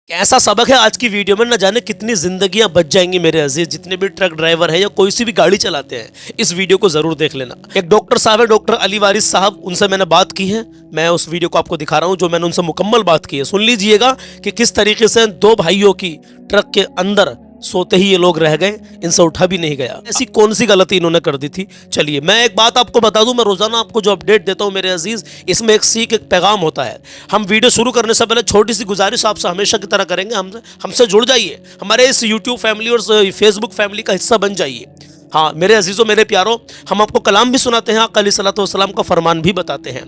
ऐसा सबक है आज की वीडियो में, न जाने कितनी जिंदगियां बच जाएंगी मेरे अजीज। जितने भी ट्रक ड्राइवर हैं या कोई सी भी गाड़ी चलाते हैं, इस वीडियो को जरूर देख लेना। एक डॉक्टर साहब है, डॉक्टर अली वारिस साहब, उनसे मैंने बात की है। मैं उस वीडियो को आपको दिखा रहा हूं जो मैंने उनसे मुकम्मल बात की है। सुन लीजिएगा कि किस तरीके से दो भाइयों की ट्रक के अंदर सोते ही ये लोग रह गए, इनसे उठा भी नहीं गया। ऐसी कौन सी गलती इन्होंने कर दी थी। चलिए मैं एक बात आपको बता दूं, मैं रोजाना आपको जो अपडेट देता हूं मेरे अजीज, इसमें एक सीख, एक पैगाम होता है। हम वीडियो शुरू करने से पहले छोटी सी गुजारिश आपसे हमेशा की तरह करेंगे, हमसे जुड़ जाइए, हमारे इस यूट्यूब फैमिली और फेसबुक फैमिली का हिस्सा बन जाइए। हाँ मेरे अजीजों, मेरे प्यारों, हम आपको कलाम भी सुनाते हैं, आका अलैहिस्सलातु वस्सलाम का फरमान भी बताते हैं।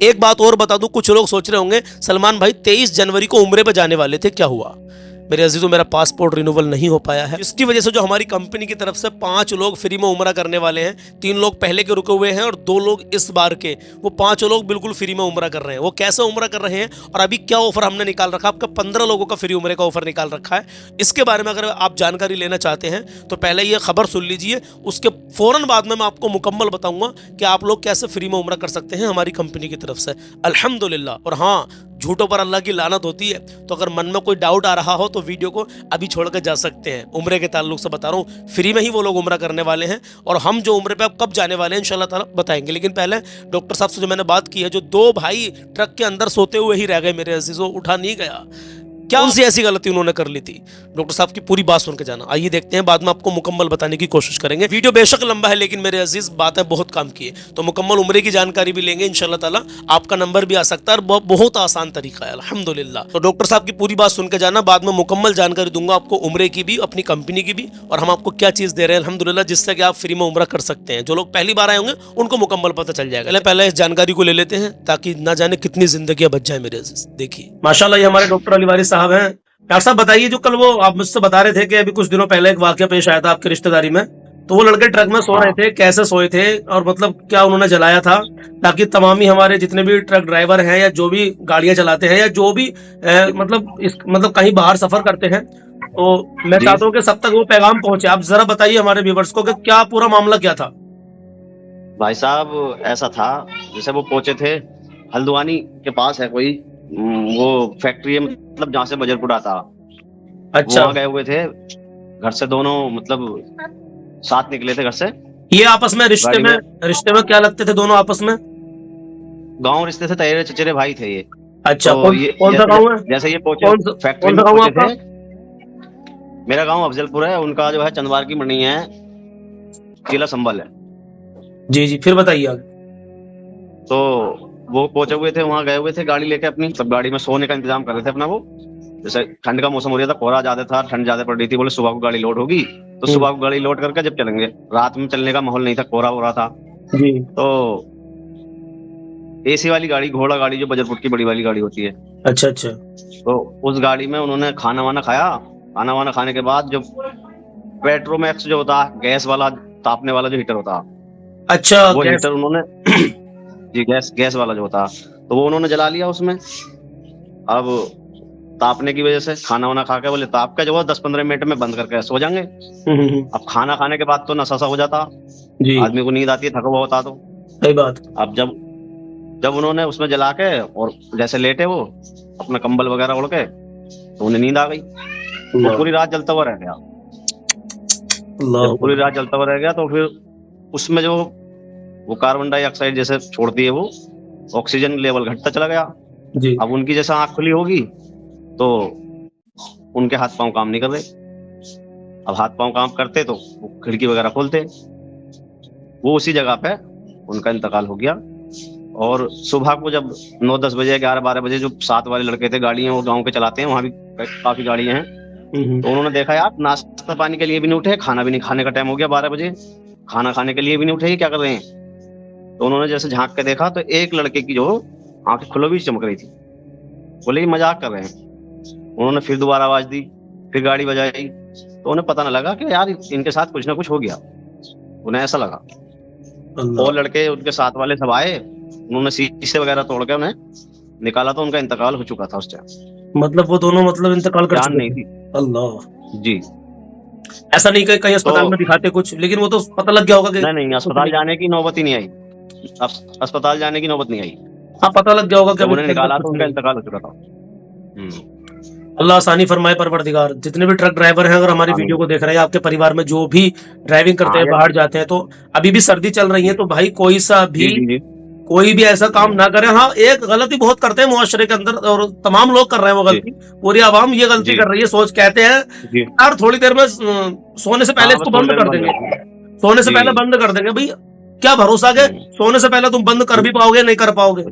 एक बात और बता दूं, कुछ लोग सोच रहे होंगे सलमान भाई 23 जनवरी को उम्रे पे जाने वाले थे, क्या हुआ? मेरे अजीजों, मेरा पासपोर्ट रिन्यूअल नहीं हो पाया है। इसकी वजह से जो हमारी कंपनी की तरफ से 5 लोग फ्री में उम्रा करने वाले हैं, 3 लोग पहले के रुके हुए हैं और 2 लोग इस बार के, वो 5 लोग बिल्कुल फ्री में उम्रा कर रहे हैं। वो कैसे उम्रा कर रहे हैं और अभी क्या ऑफर हमने निकाल रखा, आपका 15 लोगों का फ्री उम्रे का ऑफर निकाल रखा है। इसके बारे में अगर आप जानकारी लेना चाहते हैं तो पहले ये खबर सुन लीजिए, उसके फौरन बाद में मैं आपको मुकम्मल बताऊंगा कि आप लोग कैसे फ्री में उम्रा कर सकते हैं हमारी कंपनी की तरफ से, अल्हम्दुलिल्लाह। और हाँ, झूठों पर अल्लाह की लानत होती है, तो अगर मन में कोई डाउट आ रहा हो तो वीडियो को अभी छोड़ कर जा सकते हैं। उम्रे के ताल्लुक से बता रहा हूँ, फ्री में ही वो लोग उम्रा करने वाले हैं और हम जो उम्रे पे अब कब जाने वाले हैं इंशाल्लाह ताला बताएंगे। लेकिन पहले डॉक्टर साहब से जो मैंने बात की है, जो 2 भाई ट्रक के अंदर सोते हुए ही रह गए मेरे अजीजों, उठा नहीं गया, क्या उनसे ऐसी गलती उन्होंने कर ली थी? डॉक्टर साहब की पूरी बात सुन के जाना। आइए देखते हैं, बाद में आपको मुकम्मल बताने की कोशिश करेंगे। वीडियो बेशक लंबा है लेकिन मेरे अजीज बातें बहुत काम की है, तो मुकम्मल उम्रे की जानकारी भी लेंगे इंशाल्लाह ताला। आपका नंबर भी आ सकता है और बहुत आसान तरीका है अल्हम्दुलिल्लाह। तो डॉक्टर साहब की पूरी बात सुन के जाना, बाद में मुकम्मल जानकारी दूंगा आपको उम्रे की भी, अपनी कंपनी की भी, और हम आपको क्या चीज दे रहे हैं अल्हम्दुलिल्लाह जिससे कि आप फ्री में उम्रा कर सकते हैं। जो लोग पहली बार आए होंगे उनको मुकम्मल पता चल जाएगा। पहले इस जानकारी को ले लेते हैं ताकि ना जाने कितनी जिंदगियां बच जाए मेरे अजीज। देखिए माशाल्लाह, ये हमारे डॉक्टर अली वारिस साहब हैं। डॉक्टर साहब बताइए, जो कल वो आप मुझसे बता रहे थे कि अभी कुछ दिनों पहले एक वाकया पेश आया था आपकी रिश्तेदारी में, तो वो लड़के ट्रक में सो रहे थे, कैसे सोए थे और मतलब क्या उन्होंने जलाया था, ताकि तमाम ही हमारे जितने भी ट्रक ड्राइवर हैं या जो भी गाड़ियां चलाते हैं या जो भी मतलब कहीं बाहर सफर करते हैं, तो मैं चाहता हूँ कि सब तक वो पैगाम पहुंचे। आप जरा बताइए हमारे व्यूवर्स को कि क्या पूरा मामला क्या था। भाई साहब ऐसा था, जैसे वो पहुंचे थे हल्द्वानी के पास है कोई वो फैक्ट्री है, मतलब जहाँ से बजरपुर आता। अच्छा, वहां गए हुए थे, घर से दोनों मतलब साथ निकले थे घर से। ये आपस में रिश्ते में क्या लगते थे दोनों आपस में? गांव रिश्ते से तेरे चचेरे भाई थे ये। अच्छा, तो कौन सा गाँव है? जैसे ये पहुंचे फैक्ट्री में पहुंचे थे। मेरा गांव अफजलपुर है, उनका जो है चंदवार की मंडी है, जिला संभल है। जी जी, फिर बताइए आगे। तो वो पहुंचे हुए थे, वहां गए हुए थे गाड़ी लेके अपनी, सब गाड़ी में सोने का इंतजाम कर रहे थे अपना। वो जैसे ठंड का मौसम हो रहा था, कोहरा ज्यादा था, ठंड ज्यादा पड़ रही थी, बोले सुबह को गाड़ी लोड होगी तो सुबह को गाड़ी लोड करके जब चलेंगे। रात में चलने का माहौल नहीं था, कोहरा हो रहा था जी। तो एसी वाली गाड़ी, घोड़ा गाड़ी जो बजरपुर की बड़ी वाली गाड़ी होती है, अच्छा अच्छा, तो उस गाड़ी में उन्होंने खाना वाना खाया। खाना वाना खाने के बाद जो पेट्रोमैक्स जो होता है, गैस वाला तापने वाला जो हीटर होता, अच्छा वो हीटर उन्होंने जी गैस वाला जो होता, तो वो उन्होंने जला लिया उसमें। अब तापने की वजह से खाना वाना खा के बोले ताप का जो है 10-15 मिनट में बंद करके सो जाएंगे। अब खाना खाने के बाद तो नशा सा हो जाता जी, आदमी को नींद आती है, थका हुआ होता। तो सही बात। अब जब उन्होंने उसमें जला के और जैसे लेटे वो अपना कंबल वगैरह ओढ़ के, तो उन्हें नींद आ गई। तो पूरी रात जलता हुआ रह गया। पूरी रात जलता हुआ रह गया तो फिर उसमें जो वो कार्बन डाइऑक्साइड जैसे छोड़ती है, वो ऑक्सीजन लेवल घटता चला गया जी। अब उनकी जैसे आंख खुली होगी तो उनके हाथ पांव काम नहीं कर रहे। अब हाथ पांव काम करते तो वो खिड़की वगैरह खोलते। वो उसी जगह पे उनका इंतकाल हो गया। और सुबह को जब 9-10 बजे 11-12 बजे जो साथ वाले लड़के थे, गाड़ियां वो गांव के चलाते हैं, वहां भी काफी गाड़ियां हैं, तो उन्होंने देखा यार नाश्ता पानी के लिए भी नहीं उठे, खाना भी नहीं, खाने का टाइम हो गया 12 बजे, खाना खाने के लिए भी नहीं उठे, क्या कर रहे हैं। तो उन्होंने जैसे झांक के देखा तो एक लड़के की जो आंखें खुली हुई चमक रही थी। बोले ये मजाक कर रहे हैं। उन्होंने फिर दोबारा आवाज दी, फिर गाड़ी बजाई, तो उन्हें पता न लगा कि यार इनके साथ कुछ ना कुछ हो गया। उन्हें ऐसा लगा। और लड़के उनके साथ वाले सब आए, उन्होंने शीशे वगैरह तोड़ के उन्हें निकाला तो उनका इंतकाल हो चुका था उस टाइम। मतलब वो दोनों मतलब इंतकाल कर चुके नहीं थी। अल्लाह जी, ऐसा नहीं कि कहीं अस्पताल में दिखाते कुछ, लेकिन वो तो पता लग गया होगा कि नहीं, अस्पताल जाने की नौबत ही नहीं आई। अस्पताल जाने की नौबत नहीं आई। हाँ, पता लग गया होगा कि उन्हें निकाला तो उनका इंतकाल हो चुका था। अल्लाह आसानी फरमाए परवरदिगार। जितने भी ट्रक ड्राइवर हैं, अगर हमारी आमीन। वीडियो को देख रहे हैं, आपके परिवार में जो भी ड्राइविंग करते हाँ हैं, यार। बाहर जाते हैं, तो अभी भी सर्दी चल रही है, तो भाई जी जी जी। कोई भी ऐसा काम ना करे। हाँ, एक गलती बहुत करते हैं मुआशरे के अंदर, और तमाम लोग कर रहे हैं वो जी गलती। पूरी आवाम ये गलती जी कर रही है, सोच कहते हैं जी। यार थोड़ी देर में सोने से पहले हाँ बस इसको थोड़ी बंद देर में कर बंद देंगे, हो जाएगा। सोने से पहले जी। बंद कर देंगे। भाई क्या भरोसा के सोने से पहले तुम बंद कर भी पाओगे, नहीं कर पाओगे।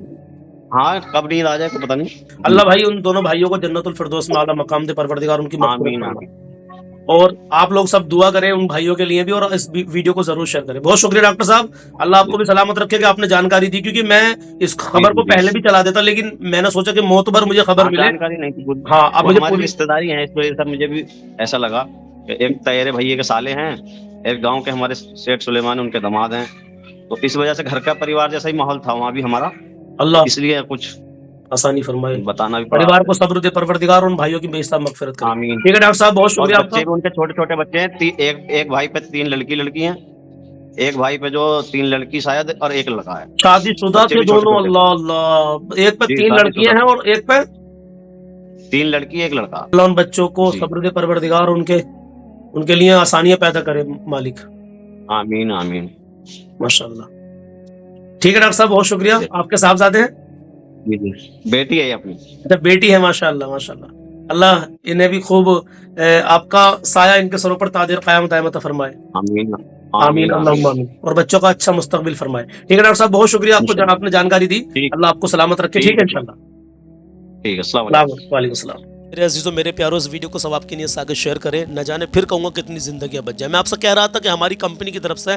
हाँ कब नींद आ जाए को पता नहीं। अल्लाह भाई उन दोनों भाइयों को जन्नतुल फिरदौस में आला मकाम दे, परवरदिगार उनकी मग़फ़िरत आमीन फरमाए। आमीन। और आप लोग सब दुआ करें उन भाइयों के लिए भी, और इस वीडियो को जरूर शेयर करें। बहुत शुक्रिया डॉक्टर साहब, अल्लाह आपको भी सलामत रखे कि आपने जानकारी दी, क्योंकि मैं इस जी खबर जी को जी। पहले भी चला देता, लेकिन मैंने सोचा कि मोतबर मुझे खबर हाँ मिले। जानकारी नहीं थी कुछ। हाँ, अब वो मुझे हमारी पूरी। रिश्तेदारी है, इस वजह से मुझे भी ऐसा लगा कि एक तैयारे भैया के साले हैं, एक गांव के हमारे सेठ सुलेमान उनके दामाद हैं, तो इस वजह से घर का परिवार जैसा ही माहौल था वहाँ भी हमारा, अल्लाह इसलिए कुछ आसानी फरमाए, बताना भी पड़ा परिवार आपसे। को सब्र दे परवरदिगार, उन भाइयों की बेइज्जत मगफिरत करे। आमीन। ठीक है डॉक्टर साहब, बहुत और शुक्रिया बच्चे आपका। भी उनके छोटे छोटे बच्चे हैं, एक एक भाई पे 3 लड़की हैं, एक भाई पे जो 3 लड़की शायद और एक लड़का है। शादीशुदा बच्चे थे भी छोटे दोनों। छोटे अल्लाह अल्लाह, एक पे जी 3 शादीशुदा लड़कियां हैं थे, और एक पे। 3 लड़की एक लड़का। अल्लाह उन बच्चों को जी सब्र दे परवरदिगार, उनके लिए आसानियां पैदा करे मालिक। आमीन आमीन। माशाल्लाह। ठीक है डॉक्टर साहब, बहुत शुक्रिया। आपके साहबजादे हैं? जी जी बेटी है ये अपनी। अच्छा, बेटी है, माशाल्लाह माशाल्लाह। अल्लाह इन्हें भी खूब आपका साया इनके सरों पर तादिर क़याम दायमत फरमाए। आमीन आमीन आमीन अल्लाहुम्मा आमीन। आमीन। और बच्चों का अच्छा मुस्तकबिल फरमाए। ठीक है डॉक्टर साहब, बहुत शुक्रिया आपको, इंशाल्लाह। आपने जानकारी दी। ठीक अल्लाह आपको सलामत रखे। ठीक है इंशाल्लाह। ठीक है। अस्सलाम वालेकुम। वालेकुम सलाम। मेरे अजीजों, मेरे प्यारों, इस वीडियो को सब आपके लिए आगे शेयर करें। न जाने फिर कहूँगा कितनी ज़िंदगियाँ बच जाए। मैं आपसे कह रहा था कि हमारी कंपनी की तरफ से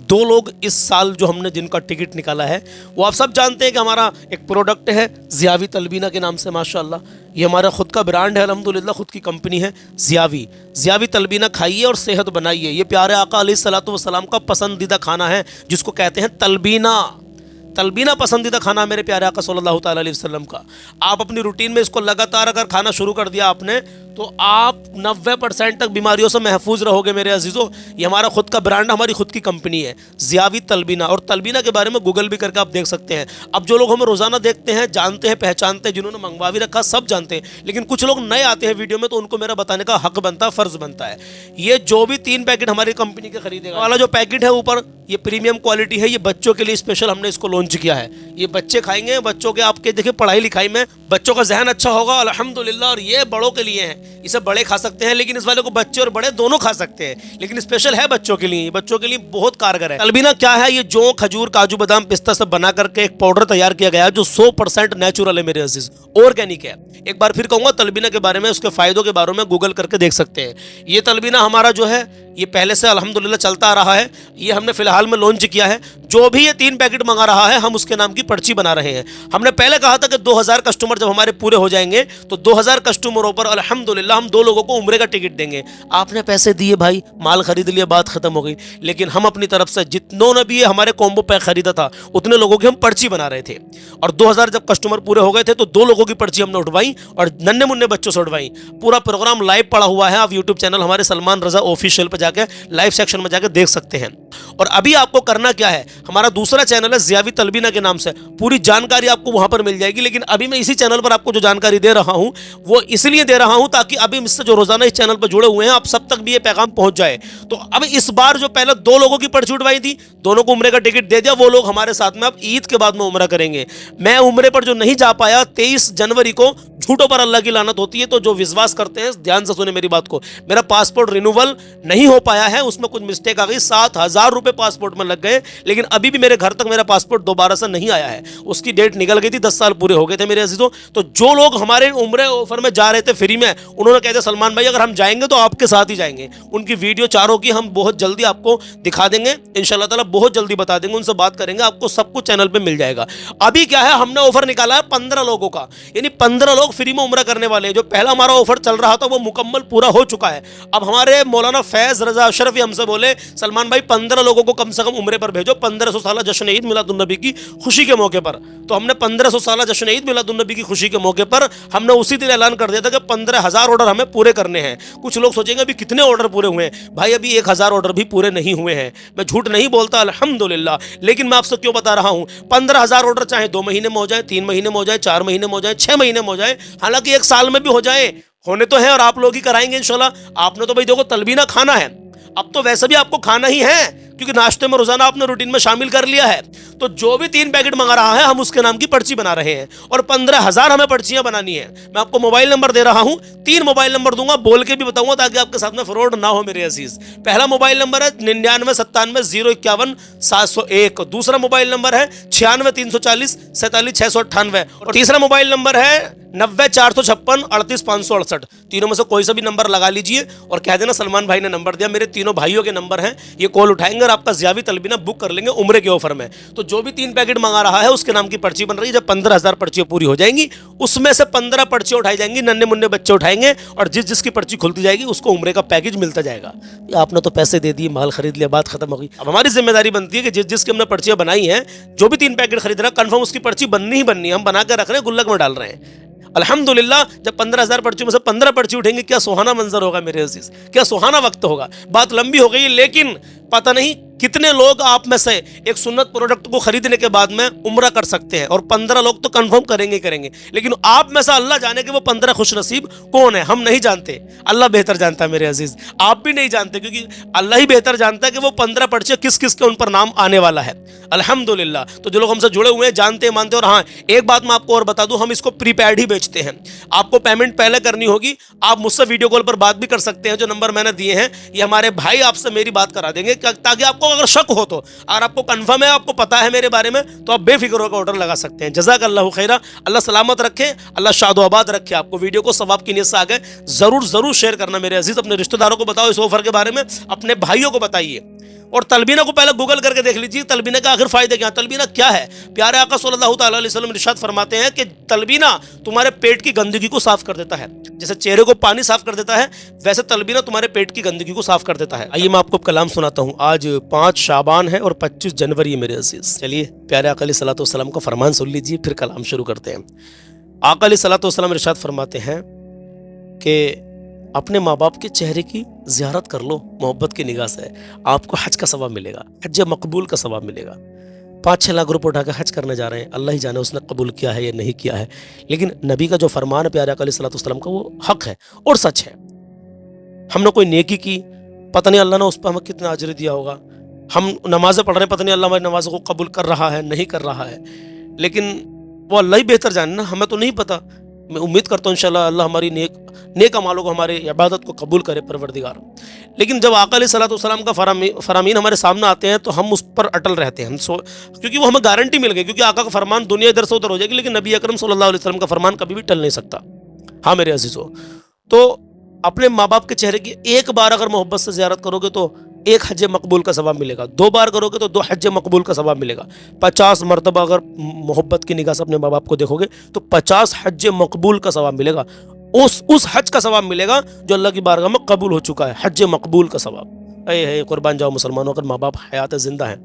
2 लोग इस साल जो हमने जिनका टिकट निकाला है, वो आप सब जानते हैं कि हमारा एक प्रोडक्ट है ज़ियावी तलबीना के नाम से। माशाल्लाह, ये हमारा खुद का ब्रांड है, अल्हम्दुलिल्लाह खुद की कंपनी है ज़ियावी तलबीना। खाइए और सेहत बनाइए। ये प्यारे आका अलैहिस्सलातु वस्सलाम का पसंदीदा खाना है, जिसको कहते हैं तलबीना। तलबीना पसंदीदा खाना मेरे प्यारे आका सल्लल्लाहु ताला अलैहि वसल्लम का। आप अपनी रूटीन में इसको लगातार अगर खाना शुरू कर दिया आपने, तो आप 90% तक बीमारियों से महफूज रहोगे मेरे अजीज़ों। ये हमारा खुद का ब्रांड, हमारी खुद की कंपनी है, ज़ियावी तलबीना। और तलबीना के बारे में गूगल भी करके आप देख सकते हैं। अब जो लोग हमें रोज़ाना देखते हैं, जानते हैं, पहचानते हैं, जिन्होंने मंगवा भी रखा, सब जानते हैं, लेकिन कुछ लोग नए आते हैं वीडियो में, तो उनको मेरा बताने का हक बनता है, फ़र्ज़ बनता है। ये जो भी 3 पैकेट हमारी कंपनी के खरीदेगा, वाला जो पैकेट है ऊपर, ये प्रीमियम क्वालिटी है। ये बच्चों के लिए स्पेशल हमने इसको लॉन्च किया है। ये बच्चे खाएंगे, बच्चों के आपके देखिए पढ़ाई लिखाई में बच्चों का जहन अच्छा होगा अल्हम्दुलिल्लाह। और ये बड़ों के लिए है, इसे बड़े खा सकते हैं, लेकिन इस वाले को बच्चे और बड़े दोनों खा सकते हैं, लेकिन स्पेशल है बच्चों के लिए। बच्चों के लिए बहुत कारगर है। तलबीना क्या है? ये जो खजूर, काजू, बादाम, पिस्ता से बना करके एक पाउडर तैयार किया गया है, जो 100% नेचुरल है मेरे अजीज, ऑर्गेनिक है। एक बार फिर कहूंगा, तलबीना के बारे में, उसके फायदों के बारे में गूगल करके देख सकते हैं। ये तलबीना हमारा जो है, ये पहले से अल्हम्दुलिल्लाह चलता आ रहा है। ये हमने फिलहाल में लॉन्च किया है। जो भी ये 3 पैकेट मंगा रहा है, हम उसके नाम की पर्ची बना रहे हैं। हमने पहले कहा था कि 2000 कस्टमर जब हमारे पूरे हो जाएंगे, तो 2000 कस्टमरों पर अल्हम्दुलिल्लाह हम 2 लोगों को उम्रे का टिकट देंगे। आपने पैसे दिए भाई, माल खरीद लिया, बात खत्म हो गई। लेकिन हम अपनी तरफ से जितनों ने भी ये हमारे कॉम्बो पैक खरीदा था, उतने लोगों की हम पर्ची बना रहे थे। और 2000 जब कस्टमर पूरे हो गए थे, तो 2 लोगों की पर्ची हमने उठवाई और नन्हे मुन्ने बच्चों से उठवाई। पूरा प्रोग्राम लाइव पड़ा हुआ है। आप यूट्यूब चैनल हमारे सलमान रजा ऑफिशियल पर जाके लाइव सेक्शन में जाके देख सकते हैं। और अभी आपको करना क्या है, हमारा दूसरा चैनल है ज़ियावी तलबीना के नाम से, पूरी जानकारी आपको वहां पर मिल जाएगी। लेकिन अभी मैं इसी चैनल पर आपको जो जानकारी दे रहा हूं, वो इसलिए दे रहा हूं ताकि अभी मुझसे जो रोजाना इस चैनल पर जुड़े हुए हैं, आप सब तक भी ये पैगाम पहुंच जाए। तो अब इस बार जो पहले 2 लोगों की पर्ची उठवाई थी, दोनों को उम्रे का टिकट दे दिया। वो लोग हमारे साथ में अब ईद के बाद में उम्रा करेंगे। मैं उम्रे पर जो नहीं जा पाया, 23 जनवरी को, झूठों पर अल्लाह की लानत होती है। तो जो विश्वास करते हैं, ध्यान से सुने मेरी बात को, मेरा पासपोर्ट रिन्यूअल नहीं हो पाया है, उसमें कुछ मिस्टेक आ गई। 7000 रुपए पासपोर्ट में लग गए, लेकिन अभी भी मेरे घर तक मेरा पासपोर्ट दोबारा से नहीं आया है। उसकी डेट निकल गई थी, 10 साल पूरे हो गए थे मेरे अजीजों। तो जो लोग हमारे उम्रे ऑफर में जा रहे थे फ्री में, उन्होंने कहते सलमान भाई अगर हम जाएंगे तो आपके साथ ही जाएंगे। उनकी वीडियो चारों की हम बहुत जल्दी आपको दिखा देंगे, इंशाल्लाह ताला बहुत जल्दी बता देंगे, उनसे बात करेंगे, आपको सब कुछ चैनल पे मिल जाएगा। अभी क्या है, हमने ऑफर निकाला है 15 लोगों का, यानी 15 लोग फ्री में उम्रा करने वाले हैं। जो पहला हमारा ऑफर चल रहा था, वो मुकम्मल पूरा हो चुका है। अब हमारे मौलाना फैज रजा अशरफी हमसे बोले, सलमान भाई 15 लोगों को कम से कम उम्रे पर भेजो, 1500 साला जश्न ईद मिलादुन्नबी की खुशी के मौके पर। तो हमने 1500 साला जश्न ईद मिलादुन्नबी की खुशी के मौके पर हमने उसी दिन ऐलान कर दिया था कि 15000 ऑर्डर हमें पूरे करने हैं। कुछ लोग सोचेंगे अभी कितने ऑर्डर पूरे हुए हैं। भाई अभी 1000 ऑर्डर भी पूरे नहीं हुए हैं। मैं झूठ नहीं बोलता अल्हम्दुलिल्लाह। लेकिन मैं आपसे क्यों बता रहा हूं, 15000 ऑर्डर चाहे 2 महीने में हो जाए, 3 महीने में हो जाए, 4 महीने में हो जाए, 6 महीने में हो जाए, हालांकि 1 साल में भी हो जाए, होने तो है और आप लोग ही कराएंगे इंशाल्लाह। आपने तो भाई देखो तलबीना खाना है, अब तो वैसे भी आपको खाना ही है क्योंकि नाश्ते में रोजाना आपने रूटीन में शामिल कर लिया है। तो जो भी 3 पैकेट मंगा रहा है हम उसके नाम की पर्ची बना रहे हैं और 15,000 हमें पर्चियां बनानी है। मैं आपको मोबाइल नंबर दे रहा हूं, 3 मोबाइल नंबर दूंगा, बोल के भी बताऊंगा ताकि आपके साथ में फ्रॉड ना हो मेरे अजीज। पहला मोबाइल नंबर है 9997 दूसरा मोबाइल नंबर है 96 340 47 698 और तीसरा मोबाइल नंबर है 90 456 38 568। तीनों में से कोई सा भी नंबर लगा लीजिए और कह देना सलमान भाई ने नंबर दिया। मेरे तीनों भाइयों के नंबर हैं, ये कॉल उठाएंगे और आपका ज़ियावी तलबीना बुक कर लेंगे उम्रे के ऑफर में। तो जो भी 3 पैकेट मंगा रहा है उसके नाम की पर्ची बन रही है। जब 15,000 पर्चियां पूरी हो जाएंगी उसमें से 15 पर्चियां उठाई जाएंगी, नन्हे मुन्ने बच्चे उठाएंगे और जिसकी पर्ची खुलती जाएगी उसको उम्रे का पैकेज मिलता जाएगा। आपने तो पैसे दे दिए, माल खरीद लिया, बात खत्म हो गई। अब हमारी जिम्मेदारी बनती है कि जिसकी हमने पर्चियां बनाई हैं, जो भी 3 पैकेट खरीद रहा है कंफर्म उसकी पर्ची बननी ही बननी है। हम बना कर रख रहे हैं, गुल्लक में डाल रहे हैं। अल्हम्दुलिल्लाह जब 15,000 पर्चियों में से 15 पर्ची उठेंगे, क्या सुहाना मंजर होगा मेरे अजीज, क्या सुहाना वक्त होगा। बात लंबी हो गई लेकिन पता नहीं कितने लोग आप में से एक सुन्नत प्रोडक्ट को खरीदने के बाद में उम्रा कर सकते हैं और 15 लोग तो कंफर्म करेंगे, लेकिन आप में से अल्लाह जाने कि वो 15 खुश नसीब कौन है। हम नहीं जानते, अल्लाह बेहतर जानता है मेरे अजीज। आप भी नहीं जानते क्योंकि अल्लाह ही बेहतर जानता है कि वो 15 पर्चे किस किस के उन पर नाम आने वाला है। अल्हम्दुलिल्लाह तो जो लोग हमसे जुड़े हुए हैं जानते हैं, मानते हैं। और हाँ, एक बात मैं आपको और बता दूं, हम इसको प्रीपेड ही बेचते हैं। आपको पेमेंट पहले करनी होगी। आप मुझसे वीडियो कॉल पर बात भी कर सकते हैं, जो नंबर मैंने दिए हैं ये हमारे भाई आपसे मेरी बात करा देंगे ताकि आपको अगर शक हो तो, अगर आपको कंफर्म है, आपको पता है मेरे बारे में, तो आप बेफिक्र होकर ऑर्डर लगा सकते हैं। जज़ाकल्लाहु खैरा, अल्लाह सलामत रखे, अल्लाह शादो आबाद रखे आपको। वीडियो को सवाब की नीयत से आगे जरूर शेयर करना मेरे अजीज। अपने रिश्तेदारों को बताओ इस ऑफर के बारे में, अपने भाइयों को बताइए। और तलबीना को पहले गूगल करके देख लीजिए, तलबीना का आखिर फायदे क्या, तलबीना क्या है। प्यारे आका सल्लल्लाहु अलैहि वसल्लम इरशाद फरमाते हैं कि तलबीना तुम्हारे पेट की गंदगी को साफ कर देता है। जैसे चेहरे को पानी साफ कर देता है, वैसे तलबीना तुम्हारे पेट की गंदगी को साफ कर देता है। आइए मैं आपको कलाम सुनाता हूँ। आज 5 शाबान है और 25 जनवरी है मेरे अजीज। चलिए प्यारे आका अलैहिस्सलातु वस्सलाम का फरमान सुन लीजिए, फिर कलाम शुरू करते हैं। आका अलैहिस्सलातु वस्सलाम इरशाद फरमाते हैं कि अपने माँ बाप के चेहरे की ज़ियारत कर लो मोहब्बत की निगाह से, आपको हज का सवाब मिलेगा, हज मकबूल का सवाब मिलेगा। 5-6 लाख रुपए उठा के हज करने जा रहे हैं, अल्लाह ही जाने उसने कबूल किया है या नहीं किया है, लेकिन नबी का जो फरमान है प्यारे आका अलैहिस्सलातु वस्सलाम का, वो हक है और सच है। हमने कोई नेकी की, पता नहीं अल्लाह ने उस पर हमें कितना अजर दिया होगा। हम नमाज़ें पढ़ रहे हैं, पता नहीं अल्लाह हमारी नमाज़ों को कबूल कर रहा है नहीं कर रहा है, लेकिन वो अल्लाह ही बेहतर जाने ना, हमें तो नहीं पता। मैं उम्मीद करता हूँ इंशाल्लाह अल्लाह हमारी नेक अमालों को, हमारे इबादत को कबूल करे परवरदिगार। लेकिन जब आका अलैहिस्सलातु वस्सलाम का फरामीन हमारे सामने आते हैं तो हम उस पर अटल रहते हैं, क्योंकि वो हमें गारंटी मिल गई, क्योंकि आका का फरमान दुनिया इधर से उधर हो जाएगी लेकिन नबी अकरम सल्लल्लाहु अलैहि वसल्लम का फरमान कभी भी टल नहीं सकता। हाँ मेरे अजीजों, तो अपने माँ बाप के चेहरे की एक बार अगर मोहब्बत से ज़ियारत करोगे तो 1 हज मकबूल का सवाब मिलेगा, 2 बार करोगे तो 2 हज मकबूल का सवाब मिलेगा, 50 मरतबा अगर मोहब्बत की निगाह से अपने माँ बाप को देखोगे तो 50 हज मकबूल का सवाब मिलेगा। उस हज का सवाब मिलेगा जो अल्लाह की बारगाह में कबूल हो चुका है, हज मकबूल का सवाब। है कुर्बान जाओ मुसलमानों, अगर माँ बाप हयात जिंदा हैं,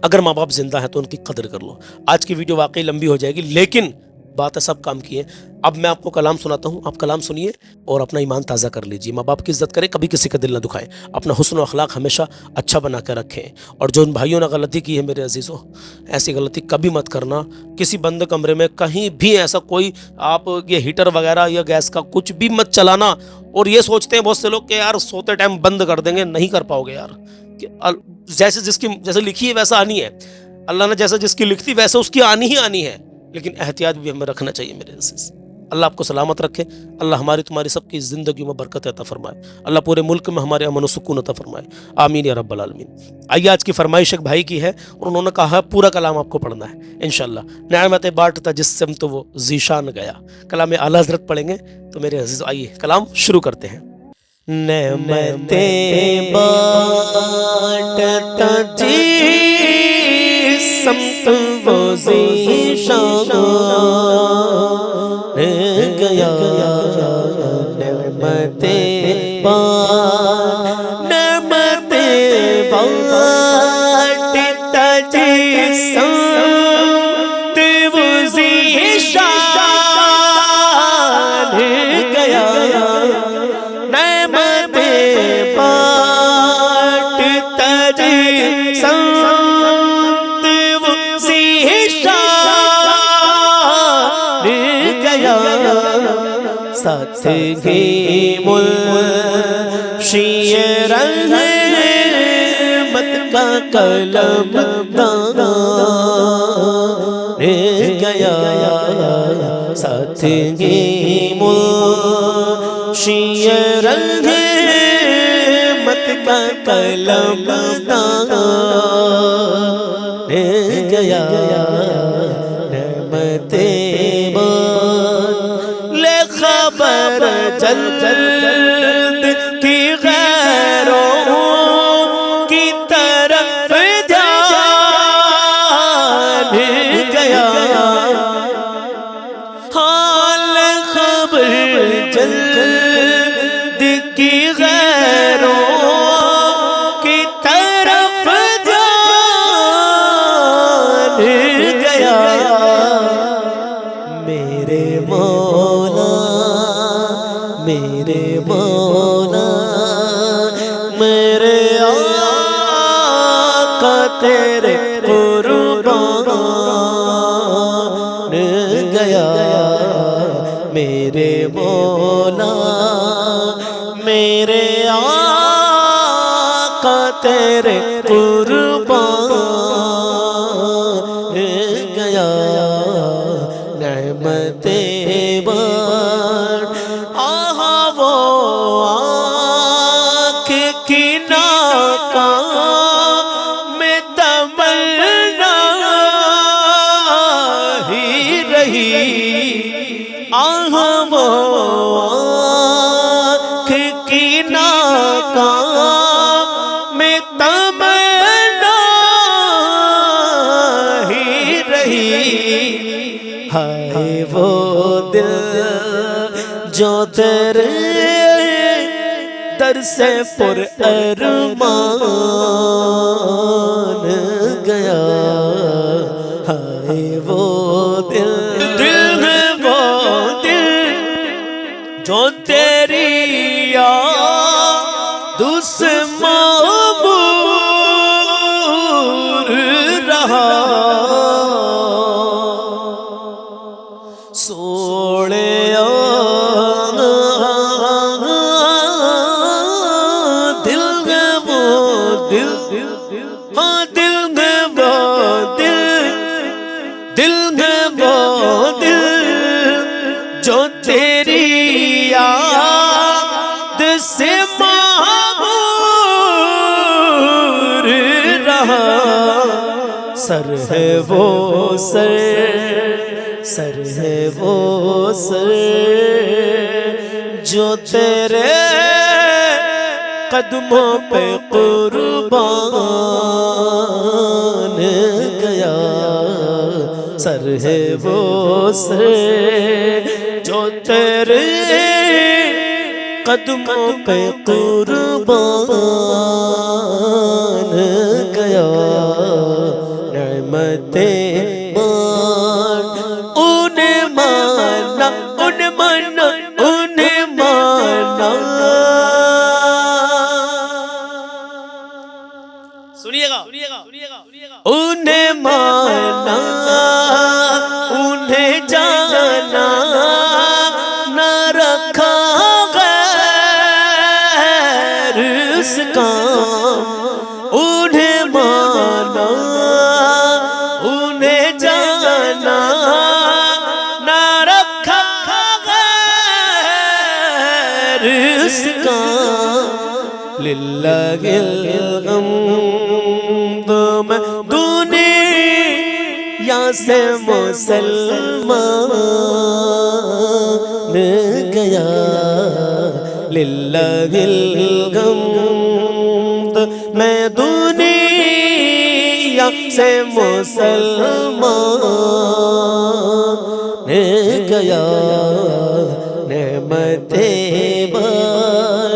अगर माँ बाप जिंदा हैं तो उनकी कदर कर लो। आज की वीडियो वाकई लंबी हो जाएगी लेकिन बात है सब काम की है। अब मैं आपको कलाम सुनाता हूँ, आप कलाम सुनिए और अपना ईमान ताज़ा कर लीजिए। माँ बाप की इज्जत करें, कभी किसी का दिल ना दुखाएं, अपना हुस्न व अखलाक हमेशा अच्छा बना कर रखें। और जो उन भाइयों ने गलती की है मेरे अजीज़ों, ऐसी गलती कभी मत करना। किसी बंद कमरे में कहीं भी ऐसा कोई आप ये हीटर वगैरह या गैस का कुछ भी मत चलाना। और ये सोचते हैं बहुत से लोग कि यार सोते टाइम बंद कर देंगे, नहीं कर पाओगे यार। जैसे लिखी है वैसा आनी है, अल्लाह ने जैसे जिसकी लिखती वैसे उसकी आनी ही आनी है, लेकिन एहतियात भी हमें रखना चाहिए मेरे अज़ीज़। अल्लाह आपको सलामत रखे, अल्लाह हमारी तुम्हारी सबकी ज़िंदगी में बरकत अता फरमाए, अल्लाह पूरे मुल्क में हमारे अमन व सुकून अता फरमाए, आमीन या रब्बल आलमीन। आइए आज की फरमाइश एक भाई की है और उन्होंने कहा है पूरा कलाम आपको पढ़ना है इंशाअल्लाह। नेमतें बांटता जिससे तो वो ज़ीशान गया, कलाम आला हज़रत पढ़ेंगे। तो मेरे अज़ीज़ आइए कलाम शुरू करते हैं। नेमतें बांटता वो ज़ीशान गया, नेमतें बांटता जिसम वो ज़ीशान गया, नेमतें बांटता जिसम साथ ही मुल्शी रहमत का कलम गया, साथ ही मुल्शी रहमत का कलम गया। रहमते ले खबर जल्द की गैरों की तरफ जान गया। हाल खबर जल्द की गैरों की तरफ जान गया। मेरे मौला, मेरे मौला, मेरे आका तेरे कुर्बान गया। मेरे मौला, मेरे आका तेरे कुर्बान गया। रहमते बार आहा वो आँख की नाकाम में तमन्ना ही रही। आहा वो आँख की नाकाम में तमन्ना ही रही। हाय वो दिल जो तेरे दर से पुर अरमान गया। हाय वो दिल, दिल है वो दिल जो तेरी याद से मामूर रहा। सोने दिल है वो दिल, हाँ दिल है वो दिल, दिल है वो दिल जो तेरी याद से मामूर रहा। सर है वो सर, सर है वो सर जो तेरे कदमों पे कुर्बान गया। सर है वो सर जो तेरे कदमों पे कुर्बान गया। रहमते उन्हें माना, उन्हें माना, उन्हें माना। सुनिएगा, उन्हें माना, उन्हें जाना, न रखा गैर उसका। उन्हें माना, उन्हें जाना, न रखा गैर उसका। लिल्लाहिल हम्द मैं दुनिया से मुसलमान गया। लिल्लाहिल हम्द मैं दुनिया से मुसलमान गया। रहमते बार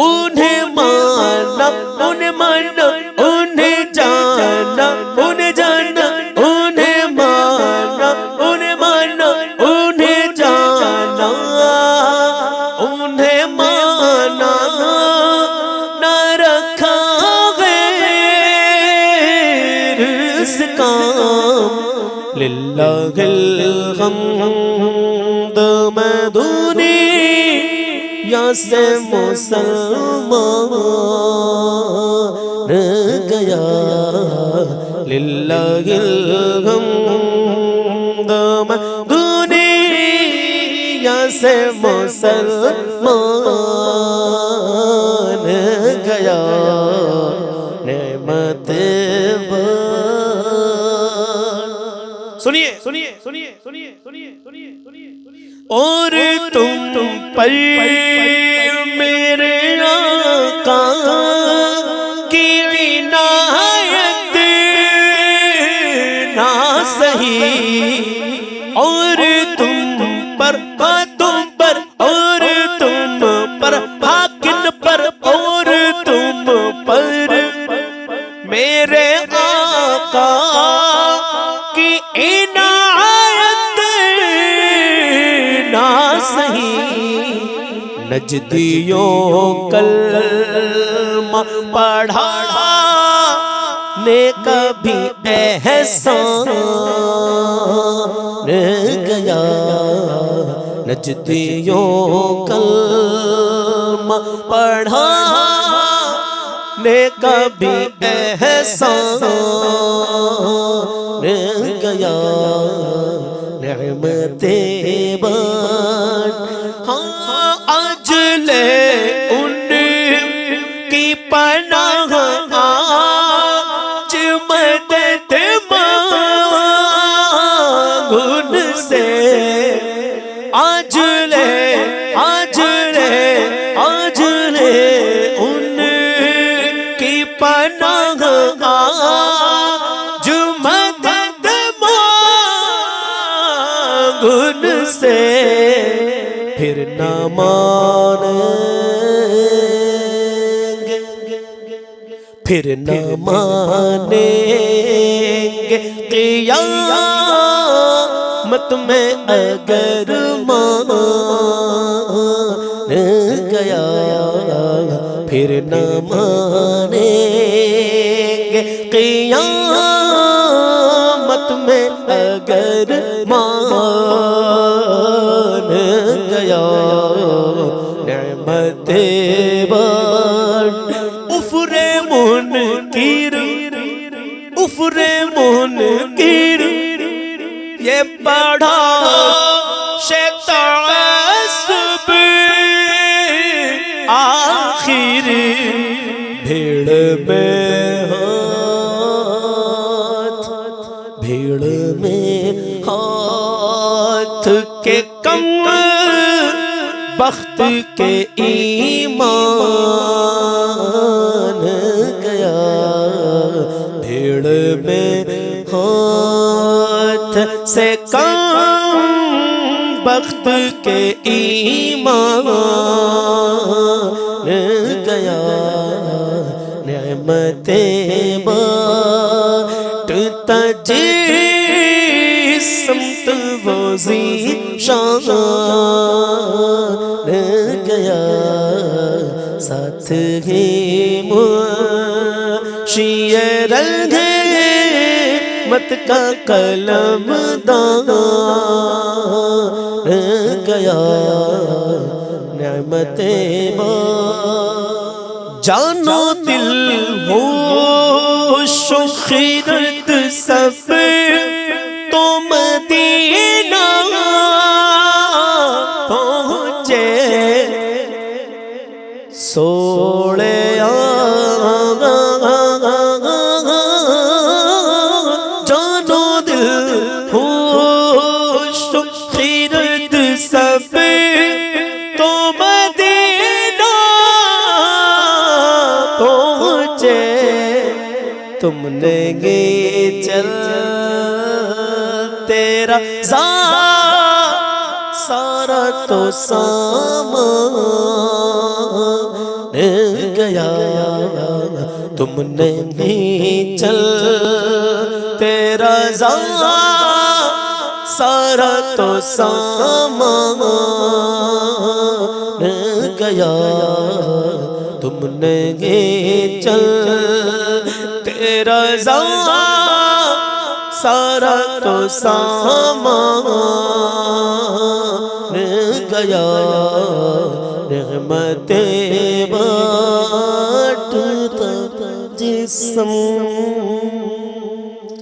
उन्हें माना, उन्हें माना, उन्हें जाना, उन्हें जाना, उन्हें माना, उन्हें माना, उन्हें जाना, उन्हें माना, न रखा गैर उसका। लिल्लाहिल हम्द मैं दुनिया यहाँ से मुसलमान गया। लिल्लाहिल हम्द मैं दुनिया से मुसलमान गया। नेमत सुनिए सुनिए सुनिए सुनिए सुनिए सुनिए सुनिए सुनिए। और तुम पर मेरे आका की इनायत ना सही। और तुम पर और तुम पर हाकिम पर और तुम पर मेरे आका की इनायत ना सही। नजदियों कलमा पढ़ा ने कभी एहसान गया। नजदियों कलमा पढ़ा ने कभी एहसान गया। नेमते बात हाँ आज ले उन की पनाह आज मदद मांगुन से। आज ले उन की पनाह आज मदद मांगुन से। फिर न मानेंगे फिर न मानेंगे क़ियामत में अगर मान गया। फिर न मानेंगे क़ियामत में अगर मान गया। नेमते बात उफरे मुनकिर ये पढ़ा शैतान आखिर भीड़ में हाथ के कम बख्त के ईमान गया। भीड़ में हाथ से कम बख्त के ईमान गया। नेमते बाटता जिस्मत वो ज़ीशान गया। साथ ही मुशीर मत का कलम दान गया। नेमते जानो दिल हो शुखिरत सब तो मदीना पहुँचे। सोड़े जानो दिल हो शुखिरत सब तो मदीना पहुँचे। तुमने गे चल तेरा सारा तो सामान गया। तुमने भी चल तेरा सारा तो सामान गया। तुमने गे चल तेरा सारा तो सामान गया। रहमतें बांटता जिस्म